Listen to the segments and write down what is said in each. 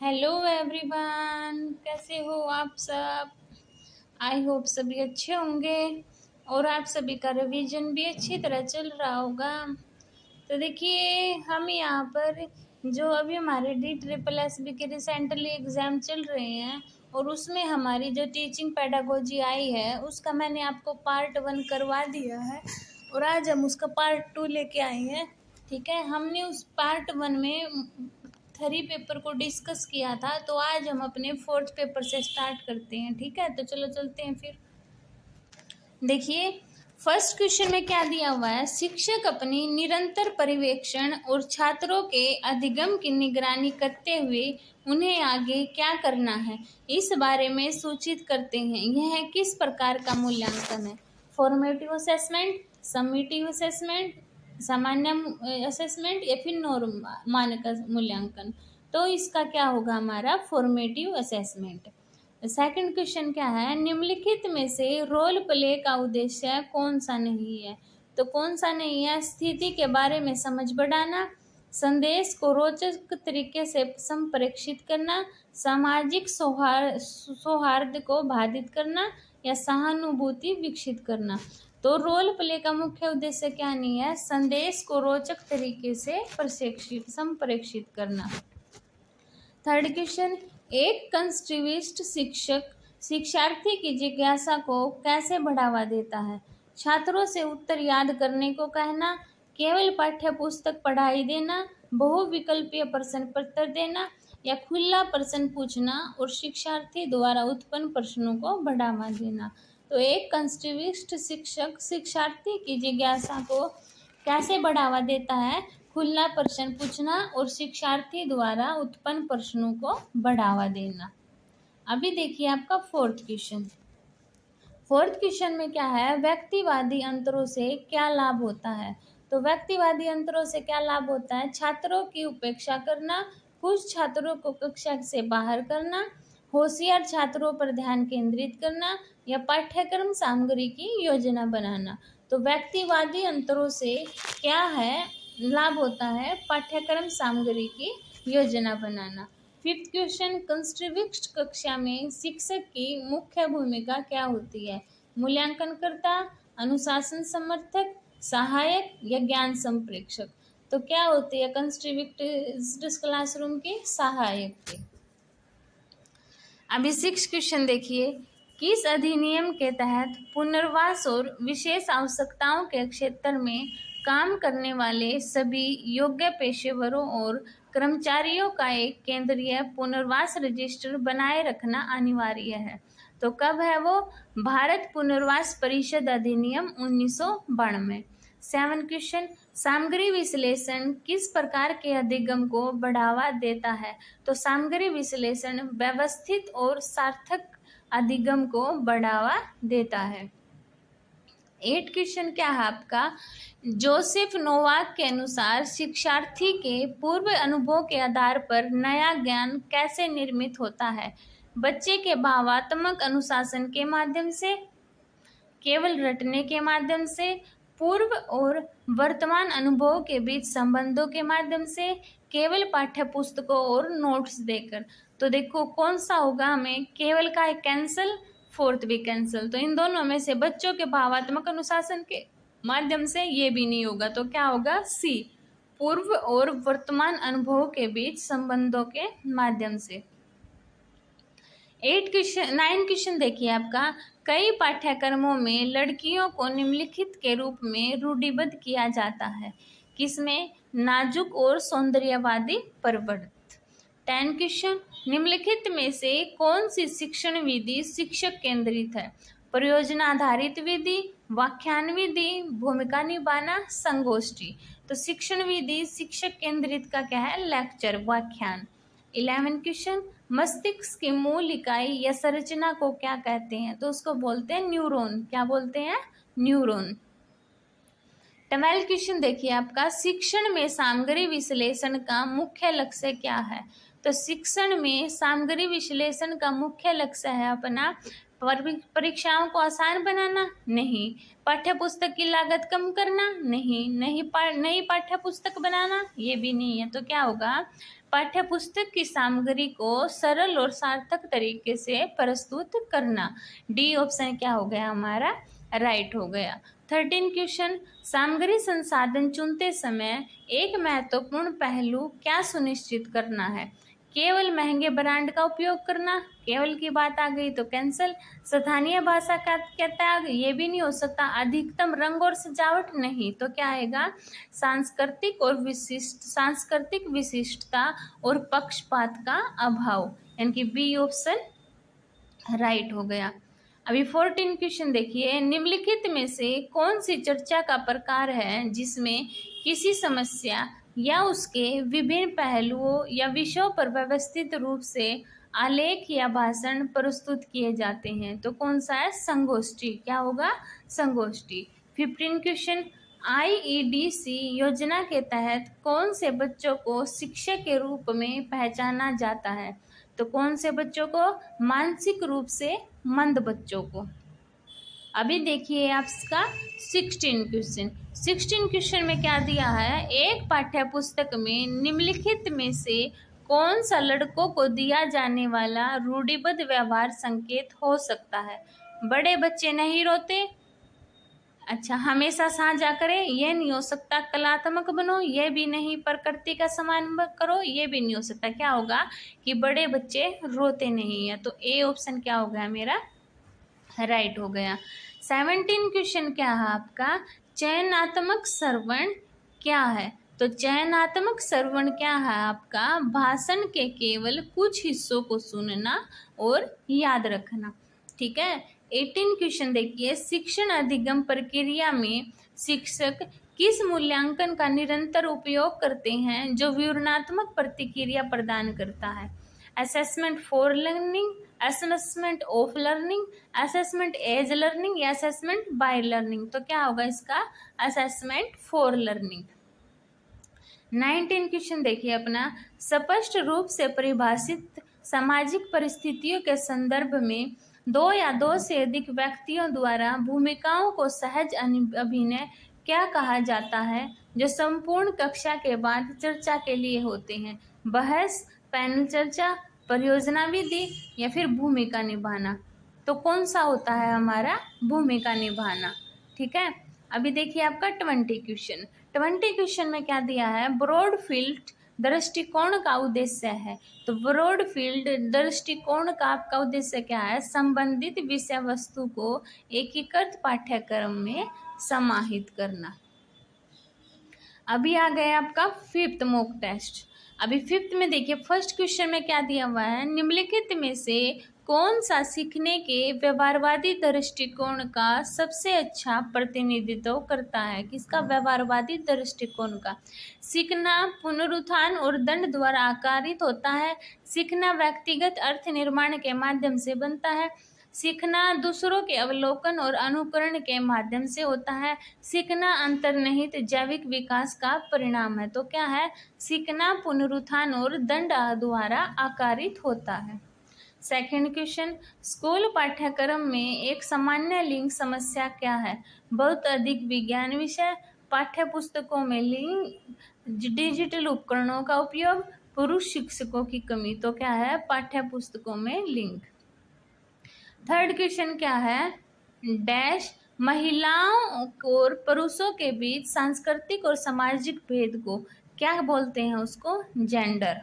Hello everyone, कैसे हो आप सब। आई होप सभी अच्छे होंगे और आप सभी का रिवीजन भी अच्छी तरह चल रहा होगा। तो देखिए, हम यहाँ पर जो अभी हमारे DSSB के रिसेंटली एग्ज़ाम चल रहे हैं और उसमें हमारी जो टीचिंग पेडागोजी आई है उसका मैंने आपको पार्ट 1 करवा दिया है और आज हम उसका पार्ट 2 लेके आए हैं। ठीक है, हमने उस पार्ट 1 में 3 पेपर को डिस्कस किया था, तो आज हम अपने 4th पेपर से स्टार्ट करते हैं। ठीक है, तो चलो चलते हैं फिर। देखिए, फर्स्ट क्वेश्चन में क्या दिया हुआ है। शिक्षक अपनी निरंतर पर्यवेक्षण और छात्रों के अधिगम की निगरानी करते हुए उन्हें आगे क्या करना है इस बारे में सूचित करते हैं। यह किस प्रकार का मूल्यांकन है। फॉर्मेटिव असेसमेंट, समेटिव असेसमेंट, सामान्य असेसमेंट या फिर नॉर्म मानक मूल्यांकन। तो इसका क्या होगा हमारा फॉर्मेटिव असेसमेंट। सेकंड क्वेश्चन क्या है, निम्नलिखित में से रोल प्ले का उद्देश्य कौन सा नहीं है। तो कौन सा नहीं है। स्थिति के बारे में समझ बढ़ाना, संदेश को रोचक तरीके से संप्रेषित करना, सामाजिक सौहार्द को बाधित करना या सहानुभूति विकसित करना। तो रोल प्ले का मुख्य उद्देश्य क्या नहीं है। संदेश को रोचक तरीके से संप्रेषित करना। थर्ड क्वेश्चन, एक कंस्ट्रक्टिविस्ट शिक्षक शिक्षार्थी की जिज्ञासा को कैसे बढ़ावा देता है। छात्रों से उत्तर याद करने को कहना, केवल पाठ्य पुस्तक पढ़ाई देना, बहुविकल्पीय प्रश्न पत्र देना या खुला प्रश्न पूछना और शिक्षार्थी द्वारा उत्पन्न प्रश्नों को बढ़ावा देना। तो एक कंस्ट्रक्टिविस्ट शिक्षक शिक्षार्थी की जिज्ञासा को कैसे बढ़ावा देता है। खुला प्रश्न पूछना और शिक्षार्थी द्वारा उत्पन्न प्रश्नों को बढ़ावा देना। अभी देखिए आपका फोर्थ क्वेश्चन। फोर्थ क्वेश्चन में क्या है, व्यक्तिवादी अंतरों से क्या लाभ होता है। तो व्यक्तिवादी अंतरों से क्या लाभ होता है। छात्रों की उपेक्षा करना, कुछ छात्रों को कक्षा से बाहर करना, होशियार छात्रों पर ध्यान केंद्रित करना या पाठ्यक्रम सामग्री की योजना बनाना। तो व्यक्तिवादी अंतरों से क्या है लाभ होता है। पाठ्यक्रम सामग्री की योजना बनाना। फिफ्थ क्वेश्चन, कंस्ट्रक्टिविस्ट कक्षा में शिक्षक की मुख्य भूमिका क्या होती है। मूल्यांकनकर्ता, अनुशासन समर्थक, सहायक या ज्ञान संप्रेषक। तो क्या होती है कंस्ट्रक्टिविस्ट क्लासरूम की सहायक की। अभी 6 क्वेश्चन देखिए, किस अधिनियम के तहत पुनर्वास और विशेष आवश्यकताओं के क्षेत्र में काम करने वाले सभी योग्य पेशेवरों और कर्मचारियों का एक केंद्रीय पुनर्वास रजिस्टर बनाए रखना अनिवार्य है। तो कब है वो। भारत पुनर्वास परिषद अधिनियम 1992। 7 क्वेश्चन, सामग्री विश्लेषण किस प्रकार के अधिगम को बढ़ावा देता है। तो सामग्री विश्लेषण व्यवस्थित और सार्थक अधिगम को बढ़ावा देता है। 8 क्वेश्चन क्या है आपका, जोसेफ नोवाक के अनुसार शिक्षार्थी के पूर्व अनुभव के आधार पर नया ज्ञान कैसे निर्मित होता है। बच्चे के भावात्मक अनुशासन के माध्यम से, केवल रटने के माध्यम से, पूर्व और वर्तमान अनुभव के बीच संबंधों के माध्यम से, केवल पाठ्य पुस्तकों और नोट्स देकर। तो देखो कौन सा होगा हमें, केवल का है कैंसल, फोर्थ भी कैंसल। तो इन दोनों में से बच्चों के भावात्मक अनुशासन के माध्यम से ये भी नहीं होगा। तो क्या होगा सी, पूर्व और वर्तमान अनुभव के बीच संबंधों के माध्यम से। 9 क्वेश्चन देखिए आपका, कई पाठ्यक्रमों में लड़कियों को निम्नलिखित के रूप में रूढ़िबद्ध किया जाता है। किसमें, नाजुक और सौंदर्यवादी प्रवृत्ति। 10 क्वेश्चन, निम्नलिखित में से कौन सी शिक्षण विधि शिक्षक केंद्रित है। परियोजना आधारित विधि, व्याख्यान विधि, भूमिका निभाना, संगोष्ठी। तो शिक्षण विधि शिक्षक केंद्रित का क्या है, लेक्चर, व्याख्यान। 11 क्वेश्चन, मस्तिष्क की मूल इकाई या संरचना को क्या कहते हैं। तो उसको बोलते हैं न्यूरॉन। क्या बोलते हैं, न्यूरॉन। 12 क्वेश्चन देखिए आपका, शिक्षण में सामग्री विश्लेषण का मुख्य लक्ष्य क्या है। तो शिक्षण में सामग्री विश्लेषण का मुख्य लक्ष्य है अपना परीक्षाओं को आसान बनाना, नहीं। पाठ्य पुस्तक की लागत कम करना, नहीं। नई पाठ्य पुस्तक बनाना, ये भी नहीं है। तो क्या होगा, पाठ्य पुस्तक की सामग्री को सरल और सार्थक तरीके से प्रस्तुत करना। डी ऑप्शन क्या हो गया हमारा, राइट हो गया। 13 क्वेश्चन, सामग्री संसाधन चुनते समय एक महत्वपूर्ण पहलू क्या सुनिश्चित करना है। केवल महंगे ब्रांड का उपयोग करना, केवल की बात आ गई तो कैंसिल। स्थानीय भाषा का त्याग, ये भी नहीं हो सकता। अधिकतम रंग और सजावट, नहीं। तो क्या आएगा, सांस्कृतिक विशिष्टता और पक्षपात का अभाव, यानी कि बी ऑप्शन राइट हो गया। अभी 14 क्वेश्चन देखिए, निम्नलिखित में से कौन सी चर्चा का प्रकार है जिसमें किसी समस्या या उसके विभिन्न पहलुओं या विषयों पर व्यवस्थित रूप से आलेख या भाषण प्रस्तुत किए जाते हैं। तो कौन सा है, संगोष्ठी। क्या होगा, संगोष्ठी। 15 क्वेश्चन, IEDC योजना के तहत कौन से बच्चों को शिक्षक के रूप में पहचाना जाता है। तो कौन से बच्चों को, मानसिक रूप से मंद बच्चों को। अभी देखिए आपका 16 क्वेश्चन में क्या दिया है, एक पाठ्य पुस्तक में निम्नलिखित में से कौन सा लड़कों को दिया जाने वाला रूढ़िबद्ध व्यवहार संकेत हो सकता है। बड़े बच्चे नहीं रोते, अच्छा। हमेशा साझा करें, ये नहीं हो सकता। कलात्मक बनो, ये भी नहीं। प्रकृति का सम्मान करो, ये भी नहीं हो सकता। क्या होगा कि बड़े बच्चे रोते नहीं है। तो ए ऑप्शन क्या हो गया मेरा, राइट हो गया। 17 क्वेश्चन क्या है आपका, चयनात्मक श्रवण क्या है। तो चयनात्मक श्रवण क्या है आपका, भाषण के केवल कुछ हिस्सों को सुनना और याद रखना, ठीक है। 18 क्वेश्चन देखिए, शिक्षण अधिगम प्रक्रिया में शिक्षक किस मूल्यांकन का निरंतर उपयोग करते हैं जो विवरणात्मक प्रतिक्रिया प्रदान करता है। Assessment for learning, assessment of learning, assessment as learning या असेसमेंट बाय लर्निंग। तो क्या होगा इसका, असेसमेंट फॉर लर्निंग। 19 क्वेश्चन देखिए अपना, स्पष्ट रूप से परिभाषित सामाजिक परिस्थितियों के संदर्भ में दो या दो से अधिक व्यक्तियों द्वारा भूमिकाओं को सहज अभिनय क्या कहा जाता है जो संपूर्ण कक्षा के बाद चर्चा के लिए होते हैं। बहस, पैनल चर्चा, परियोजना विधि या फिर भूमिका निभाना। तो कौन सा होता है हमारा, भूमिका निभाना, ठीक है। अभी देखिए आपका 20 क्वेश्चन में क्या दिया है, ब्रॉड फील्ड दृष्टिकोण का उद्देश्य है। तो ब्रॉड फील्ड दृष्टिकोण का आपका उद्देश्य क्या है, संबंधित विषय वस्तु को एकीकृत पाठ्यक्रम में समाहित करना। अभी आ गया आपका 5th मॉक टेस्ट। अभी 5th में देखिए, फर्स्ट क्वेश्चन में क्या दिया हुआ है, निम्नलिखित में से कौन सा सीखने के व्यवहारवादी दृष्टिकोण का सबसे अच्छा प्रतिनिधित्व करता है। किसका, व्यवहारवादी दृष्टिकोण का। सीखना पुनरुत्थान और दंड द्वारा आकारित होता है। सीखना व्यक्तिगत अर्थ निर्माण के माध्यम से बनता है। सीखना दूसरों के अवलोकन और अनुकरण के माध्यम से होता है। सीखना अंतर्निहित जैविक विकास का परिणाम है। तो क्या है, सीखना पुनरुत्थान और दंड द्वारा आकारित होता है। सेकंड क्वेश्चन, स्कूल पाठ्यक्रम में एक सामान्य लिंग समस्या क्या है। बहुत अधिक विज्ञान विषय, पाठ्य पुस्तकों में लिंग, डिजिटल उपकरणों का उपयोग, पुरुष शिक्षकों की कमी। तो क्या है, पाठ्य पुस्तकों में लिंग। थर्ड क्वेश्चन क्या है, डैश महिलाओं और पुरुषों के बीच सांस्कृतिक और सामाजिक भेद को क्या बोलते हैं, उसको जेंडर।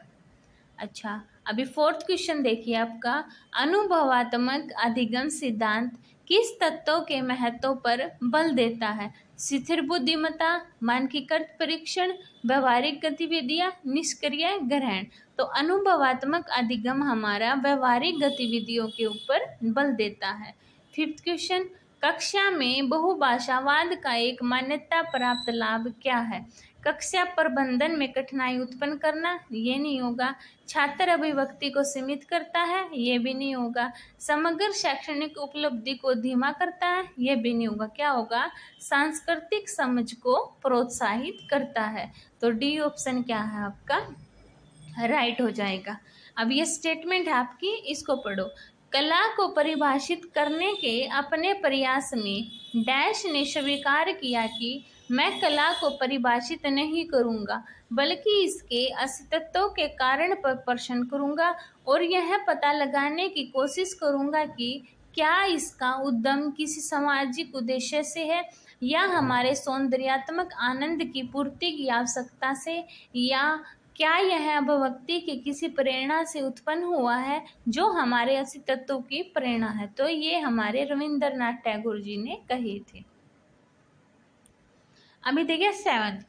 अच्छा, अभी फोर्थ क्वेश्चन देखिए आपका, अनुभवात्मक अधिगम सिद्धांत किस तत्वों के महत्व पर बल देता है। स्थिर बुद्धिमत्ता, मानकीकृत परीक्षण, व्यवहारिक गतिविधियां, निष्क्रिय ग्रहण। तो अनुभवात्मक अधिगम हमारा व्यवहारिक गतिविधियों के ऊपर बल देता है। 5th क्वेश्चन, कक्षा में बहुभाषावाद का एक मान्यता प्राप्त लाभ क्या है। कक्षा प्रबंधन में कठिनाई उत्पन्न करना, ये नहीं होगा। छात्र अभिव्यक्ति को सीमित करता है, ये भी नहीं होगा। समग्र शैक्षणिक उपलब्धि को धीमा करता है, ये भी नहीं होगा। क्या होगा, सांस्कृतिक समझ को प्रोत्साहित करता है। तो डी ऑप्शन क्या है आपका, राइट हो जाएगा। अब ये स्टेटमेंट है आपकी, इसको पढ़ो। कला को परिभाषित करने के अपने प्रयास में डैश ने स्वीकार किया कि मैं कला को परिभाषित नहीं करूंगा, बल्कि इसके अस्तित्व के कारण पर प्रश्न करूंगा और यह पता लगाने की कोशिश करूंगा कि क्या इसका उद्गम किसी सामाजिक उद्देश्य से है या हमारे सौंदर्यात्मक आनंद की पूर्ति की आवश्यकता से, या क्या यह अभिव्यक्ति की किसी प्रेरणा से उत्पन्न हुआ है जो हमारे अस्तित्व की प्रेरणा है। तो ये हमारे रविंद्रनाथ टैगोर जी ने कहे थे। अभी देखिए सेवंथ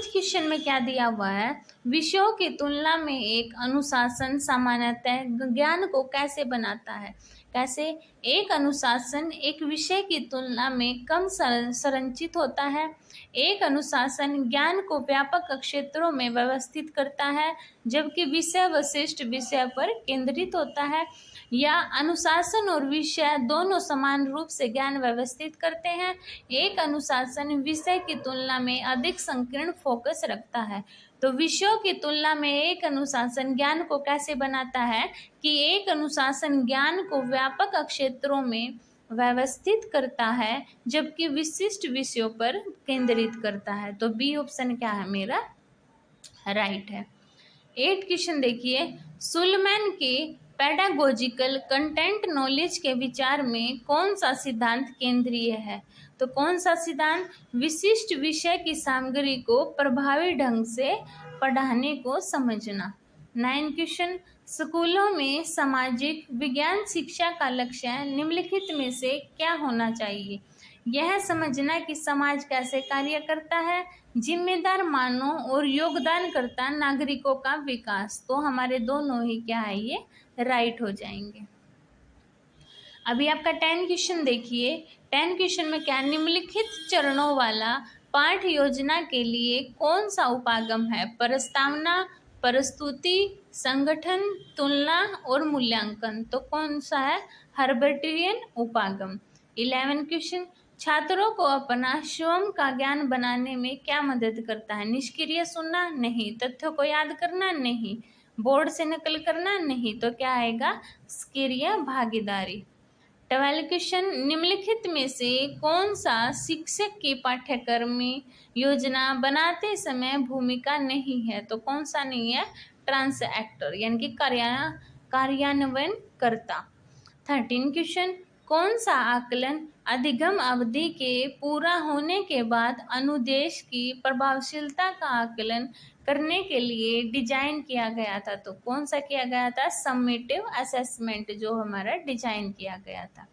क्वेश्चन में क्या दिया हुआ है, विषयों की तुलना में एक अनुशासन सामान्यतः ज्ञान को कैसे बनाता है। कैसे? एक अनुशासन एक विषय की तुलना में कम संरचित होता है। एक अनुशासन ज्ञान को व्यापक क्षेत्रों में व्यवस्थित करता है, जबकि विषय विशिष्ट विषय पर केंद्रित होता है। या अनुशासन और विषय दोनों समान रूप से ज्ञान व्यवस्थित करते हैं। एक अनुशासन विषय की तुलना में अधिक संकीर्ण फोकस रखता है। तो विषयों की तुलना में एक अनुशासन ज्ञान को कैसे बनाता है कि एक अनुशासन ज्ञान को व्यापक क्षेत्रों में व्यवस्थित करता है, जबकि विशिष्ट विषयों पर केंद्रित करता है। तो बी ऑप्शन क्या है मेरा राइट है। 8 क्वेश्चन देखिए, सुलमैन के पेडागोजिकल कंटेंट नॉलेज के विचार में कौन सा सिद्धांत केंद्रीय है। तो कौन सा सिद्धांत? विशिष्ट विषय की सामग्री को प्रभावी ढंग से पढ़ाने को समझना। 9 क्वेश्चन, स्कूलों में सामाजिक विज्ञान शिक्षा का लक्ष्य निम्नलिखित में से क्या होना चाहिए। यह समझना कि समाज कैसे कार्य करता है, जिम्मेदार मानव और योगदानकर्ता नागरिकों का विकास। तो हमारे दोनों ही क्या है ये राइट हो जाएंगे। अभी आपका 10 क्वेश्चन देखिए, 10 क्वेश्चन में क्या, निम्नलिखित चरणों वाला पाठ योजना के लिए कौन सा उपागम है। प्रस्तावना, प्रस्तुति, संगठन, तुलना और मूल्यांकन। तो कौन सा है? हर्बर्टियन उपागम। 11 क्वेश्चन, छात्रों को अपना स्वयं का ज्ञान बनाने में क्या मदद करता है। निष्क्रिय सुनना नहीं, तथ्यों को याद करना नहीं, बोर्ड से नकल करना नहीं। तो क्या आएगा? सक्रिय भागीदारी। 12 क्वेश्चन, निम्नलिखित में से कौन सा शिक्षक की पाठ्यक्रम योजना बनाते समय भूमिका नहीं है। तो कौन सा नहीं है? ट्रांस एक्टर यानी कि कार्यान्वयन करता। 13 क्वेश्चन, कौन सा आकलन अधिगम अवधि के पूरा होने के बाद अनुदेश की प्रभावशीलता का आकलन करने के लिए डिजाइन किया गया था। तो कौन सा किया गया था? समेटिव असेसमेंट जो हमारा डिजाइन किया गया था।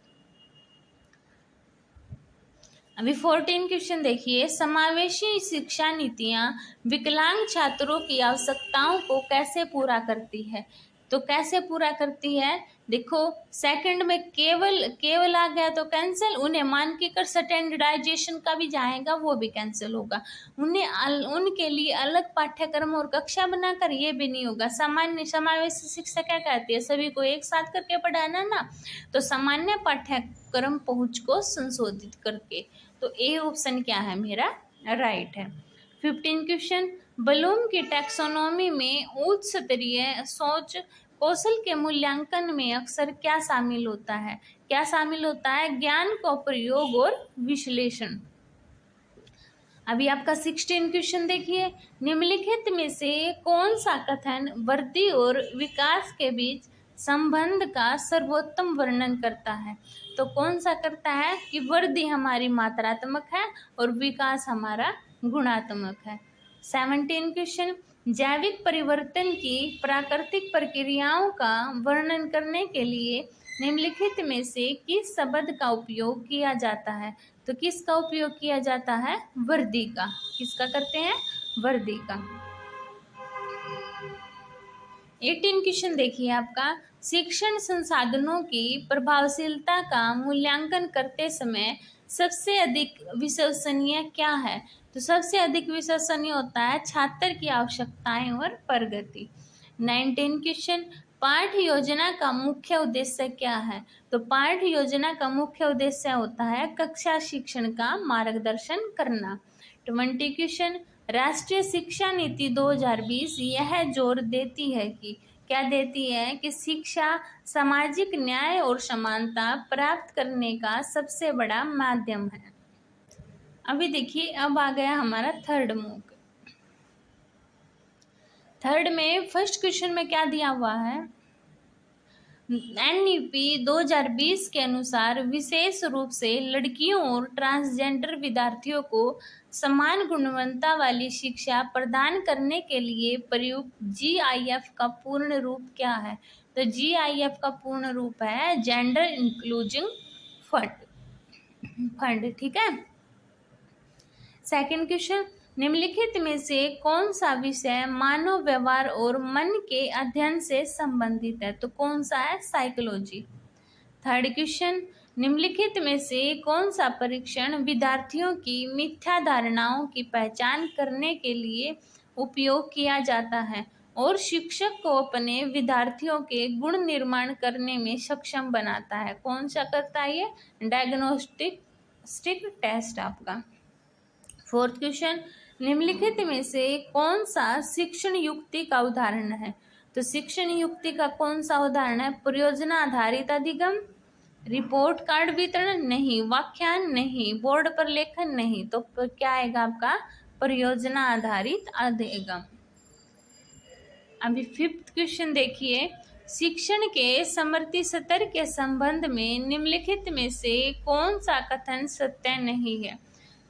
अभी 14 क्वेश्चन देखिए, समावेशी शिक्षा नीतियां विकलांग छात्रों की आवश्यकताओं को कैसे पूरा करती है। तो कैसे पूरा करती है? देखो सेकंड में केवल आ गया तो कैंसिल, उन्हें मानकीकृत स्टैंडर्डाइजेशन का भी जाएगा वो भी कैंसिल होगा, उनके लिए अलग पाठ्यक्रम और कक्षा बनाकर ये भी नहीं होगा। सामान्य समावेशी शिक्षा क्या कहती है? सभी को एक साथ करके पढ़ाना ना, तो सामान्य पाठ्यक्रम पहुंच को संशोधित करके। तो ए ऑप्शन क्या है मेरा राइट है। 15 क्वेश्चन, ब्लूम की टैक्सोनॉमी में उच्च स्तरीय सोच कौशल के मूल्यांकन में अक्सर क्या शामिल होता है? क्या शामिल होता है? ज्ञान का प्रयोग और विश्लेषण। अभी आपका 16 क्वेश्चन देखिए, निम्नलिखित में से कौन सा कथन वृद्धि और विकास के बीच संबंध का सर्वोत्तम वर्णन करता है। तो कौन सा करता है कि वृद्धि हमारी मात्रात्मक है और विकास हमारा गुणात्मक है। 17 क्वेश्चन, जैविक परिवर्तन की प्राकृतिक प्रक्रियाओं का वर्णन करने के लिए निम्नलिखित में से किस शब्द का उपयोग किया जाता है। तो किसका उपयोग किया जाता है? वृद्धि का। किसका करते हैं? वृद्धि का। 18 क्वेश्चन देखिए आपका, शिक्षण संसाधनों की प्रभावशीलता का मूल्यांकन करते समय सबसे अधिक विश्वसनीय क्या है। तो सबसे अधिक विश्वसनीय होता है छात्र की आवश्यकताएं और प्रगति। 19 क्वेश्चन, पाठ योजना का मुख्य उद्देश्य क्या है। तो पाठ योजना का मुख्य उद्देश्य होता है कक्षा शिक्षण का मार्गदर्शन करना। 20 क्वेश्चन, राष्ट्रीय शिक्षा नीति 2020 यह जोर देती है कि क्या देती है कि शिक्षा सामाजिक न्याय और समानता प्राप्त करने का सबसे बड़ा माध्यम है। अभी देखिए, अब आ गया हमारा थर्ड मूक। थर्ड में फर्स्ट क्वेश्चन में क्या दिया हुआ है, NEP 2020 के अनुसार विशेष रूप से लड़कियों और ट्रांसजेंडर विद्यार्थियों को समान गुणवत्ता वाली शिक्षा प्रदान करने के लिए प्रयुक्त GIF का पूर्ण रूप क्या है। तो GIF का पूर्ण रूप है जेंडर इंक्लूजन फंड। ठीक है। सेकंड क्वेश्चन, निम्नलिखित में से कौन सा विषय मानव व्यवहार और मन के अध्ययन से संबंधित है। तो कौन सा है, साइकोलॉजी। थर्ड क्वेश्चन, निम्नलिखित में से कौन सा परीक्षण विद्यार्थियों की मिथ्या धारणाओं की पहचान करने के लिए उपयोग किया जाता है और शिक्षक को अपने विद्यार्थियों के गुण निर्माण करने में सक्षम बनाता है। कौन सा करता है ये, डायग्नोस्टिक टेस्ट आपका। फोर्थ क्वेश्चन, निम्नलिखित में से कौन सा शिक्षण युक्ति का उदाहरण है। तो शिक्षण युक्ति का कौन सा उदाहरण है, परियोजना आधारित अधिगम, रिपोर्ट कार्ड वितरण नहीं, व्याख्यान नहीं, बोर्ड पर लेखन नहीं। तो क्या आएगा आपका, परियोजना आधारित अधिगम। अभी फिफ्थ क्वेश्चन देखिए, शिक्षण के समृद्धि स्तर के संबंध में निम्नलिखित में से कौन सा कथन सत्य नहीं है।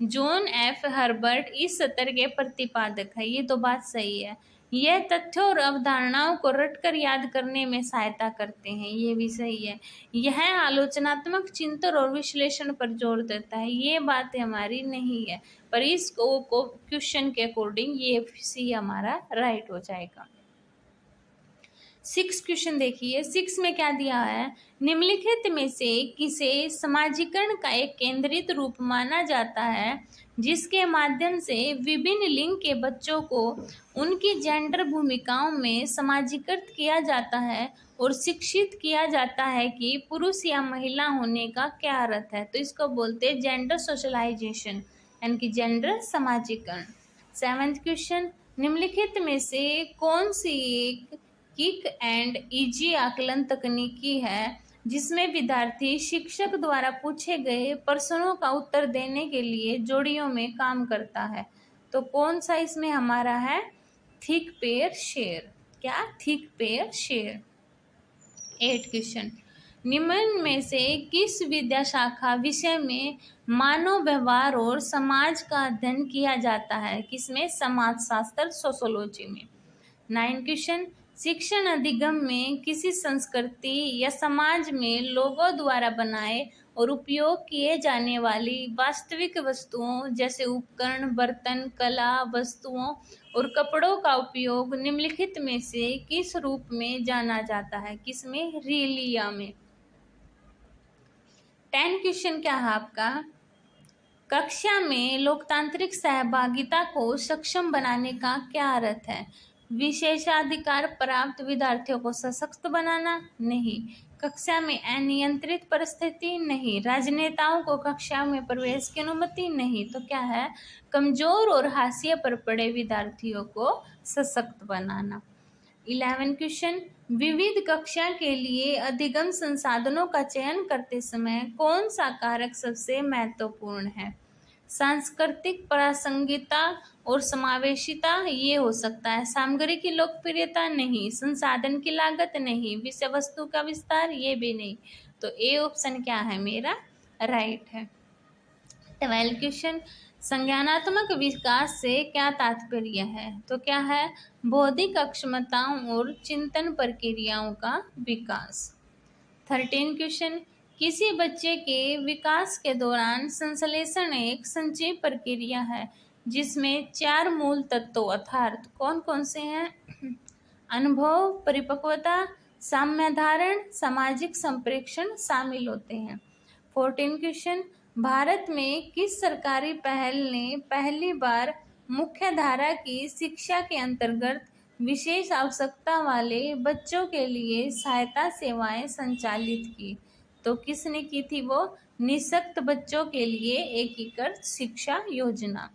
John F. हर्बर्ट इस स्तर के प्रतिपादक है। ये तो बात सही है। यह तथ्यों और अवधारणाओं को रटकर याद करने में सहायता करते हैं। ये भी सही है। यह आलोचनात्मक चिंतन और विश्लेषण पर जोर देता है। ये बात हमारी नहीं है, पर इस क्वेश्चन के अकॉर्डिंग ये सी हमारा राइट हो जाएगा। सिक्स क्वेश्चन देखिए, सिक्स में क्या दिया है, निम्नलिखित में से किसे समाजीकरण का एक केंद्रित रूप माना जाता है जिसके माध्यम से विभिन्न लिंग के बच्चों को उनकी जेंडर भूमिकाओं में समाजीकृत किया जाता है और शिक्षित किया जाता है कि पुरुष या महिला होने का क्या अर्थ है। तो इसको बोलते हैं जेंडर सोशलाइजेशन, यानी कि जेंडर समाजीकरण। सेवेंथ क्वेश्चन, निम्नलिखित में से कौन सी एक किक एंड इजी आकलन तकनीकी है जिसमें विद्यार्थी शिक्षक द्वारा पूछे गए प्रश्नों का उत्तर देने के लिए जोड़ियों में काम करता है। तो कौन सा इसमें हमारा है, थिक पेयर शेयर। क्या, थिक पेयर शेयर। 8 क्वेश्चन, निम्न में से किस विद्या शाखा विषय में मानव व्यवहार और समाज का अध्ययन किया जाता है। किसमें, समाज शास्त्र, सोशोलॉजी में। 9 क्वेश्चन, शिक्षण अधिगम में किसी संस्कृति या समाज में लोगों द्वारा बनाए और उपयोग किए जाने वाली वास्तविक वस्तुओं जैसे उपकरण, बर्तन, कला वस्तुओं और कपड़ों का उपयोग निम्नलिखित में से किस रूप में जाना जाता है। किसमें, रीलिया में। 10 क्वेश्चन क्या है आपका, कक्षा में लोकतांत्रिक सहभागिता को सक्षम बनाने का क्या अर्थ है। विशेषाधिकार प्राप्त विद्यार्थियों को सशक्त बनाना, नहीं। कक्षा में अनियंत्रित परिस्थिति, नहीं। राजनेताओं को कक्षा में प्रवेश की अनुमति, नहीं। तो क्या है, कमजोर और हाशिए पर पड़े विद्यार्थियों को सशक्त बनाना। 11 क्वेश्चन, विविध कक्षा के लिए अधिगम संसाधनों का चयन करते समय कौन सा कारक सबसे महत्वपूर्ण है। सांस्कृतिक प्रासंगिकता और समावेशिता, ये हो सकता है। सामग्री की लोकप्रियता, नहीं। संसाधन की लागत, नहीं। विषय वस्तु का विस्तार, ये भी नहीं। तो ए ऑप्शन क्या है मेरा, राइट है। 12 क्वेश्चन, संज्ञानात्मक विकास से क्या तात्पर्य है। तो क्या है, बौद्धिक क्षमताओं और चिंतन प्रक्रियाओं का विकास। 13 क्वेश्चन, किसी बच्चे के विकास के दौरान संश्लेषण एक संचयी प्रक्रिया है जिसमें 4 मूल तत्वों अर्थात कौन कौन से हैं, अनुभव, परिपक्वता, साम्यधारण, सामाजिक संप्रेषण शामिल होते हैं। 14 क्वेश्चन, भारत में किस सरकारी पहल ने पहली बार मुख्य धारा की शिक्षा के अंतर्गत विशेष आवश्यकता वाले बच्चों के लिए सहायता सेवाएं संचालित की। तो किसने की थी वो, निःशक्त बच्चों के लिए एकीकृत शिक्षा योजना।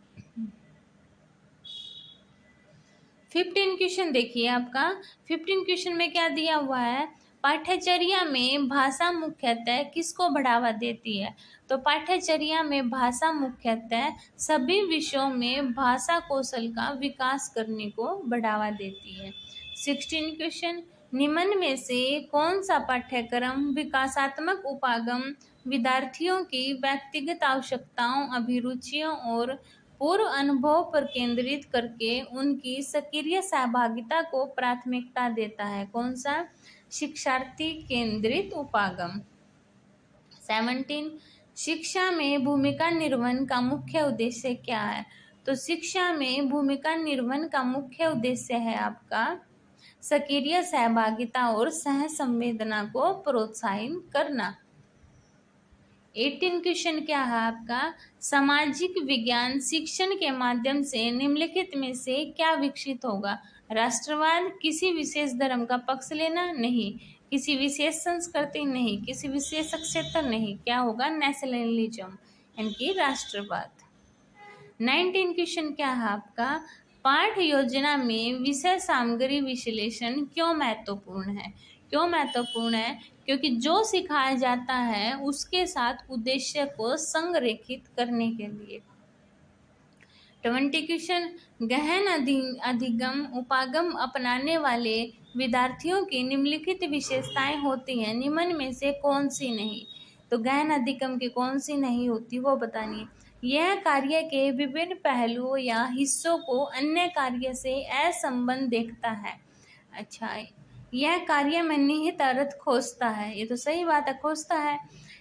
15 क्वेश्चन देखिए आपका। 15 क्वेश्चन में क्या दिया हुआ है, पाठ्यचर्या में भाषा मुख्यतः किसको बढ़ावा देती है। तो पाठ्यचर्या में भाषा मुख्यतः सभी विषयों में भाषा कौशल का विकास करने को बढ़ावा देती है। 16 क्वेश्चन, निम्न में से कौन सा पाठ्यक्रम विकासात्मक उपागम विद्यार्थियों की व्यक्तिगत आवश्यकताओं, अभिरुचियों और पूर्व अनुभव पर केंद्रित करके उनकी सक्रिय सहभागिता को प्राथमिकता देता है। कौन सा, शिक्षार्थी केंद्रित उपागम। 17, शिक्षा में भूमिका निर्वहन का मुख्य उद्देश्य क्या है। तो शिक्षा में भूमिका निर्वहन का मुख्य उद्देश्य है आपका सक्रिय सहभागिता और सह संवेदना को प्रोत्साहित करना। 18 क्वेश्चन क्या है आपका, सामाजिक विज्ञान शिक्षण के माध्यम से निम्नलिखित में से क्या विकसित होगा। राष्ट्रवाद, किसी विशेष धर्म का पक्ष लेना नहीं, किसी विशेष संस्कृति नहीं, किसी विशेष क्षेत्र नहीं, क्या होगा, नेशनलिज्म यानी कि राष्ट्रवाद। 19 क्वेश्चन क्या है आपका, पाठ योजना में विषय सामग्री विश्लेषण क्यों महत्वपूर्ण है। क्यों महत्वपूर्ण है, क्योंकि जो सिखाया जाता है उसके साथ उद्देश्य को संरेखित करने के लिए। 20 क्वेश्चन, गहन अधिगम उपागम अपनाने वाले विद्यार्थियों की निम्नलिखित विशेषताएं होती हैं, निम्न में से कौन सी नहीं। तो गहन अधिगम की कौन सी नहीं होती वो बतानी है। यह कार्य के विभिन्न पहलुओं या हिस्सों को अन्य कार्य से असंबद्ध देखता है। अच्छा, यह कार्य में निहित अर्थ खोजता है, ये तो सही बात है, खोजता है।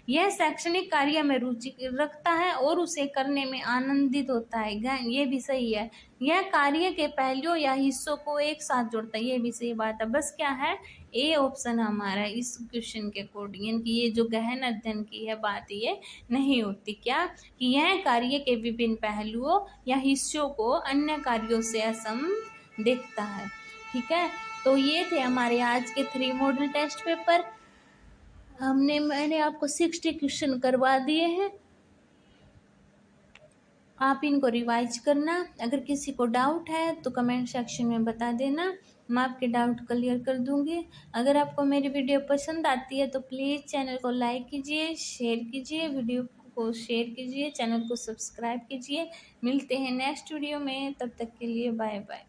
यह शैक्षणिक कार्य में रुचि रखता है और उसे करने में आनंदित होता है, ये भी सही है। यह कार्य के पहलुओं या हिस्सों को एक साथ जोड़ता है, ये भी सही बात है। बस क्या है, ए ऑप्शन हमारा इस क्वेश्चन के अकॉर्डिंग, यानी कि ये जो गहन अध्ययन की है बात ये नहीं होती, क्या कि यह कार्य के विभिन्न पहलुओं या हिस्सों को अन्य कार्यों से असंबद्ध देखता है। ठीक है, तो ये थे हमारे आज के 3 मॉडल टेस्ट पेपर। मैंने आपको 60 क्वेश्चन करवा दिए हैं, आप इनको रिवाइज करना। अगर किसी को डाउट है तो कमेंट सेक्शन में बता देना, मैं आपके डाउट क्लियर कर दूंगी। अगर आपको मेरी वीडियो पसंद आती है तो प्लीज़ चैनल को लाइक कीजिए, शेयर कीजिए, वीडियो को शेयर कीजिए, चैनल को सब्सक्राइब कीजिए। मिलते हैं नेक्स्ट वीडियो में, तब तक के लिए बाय बाय।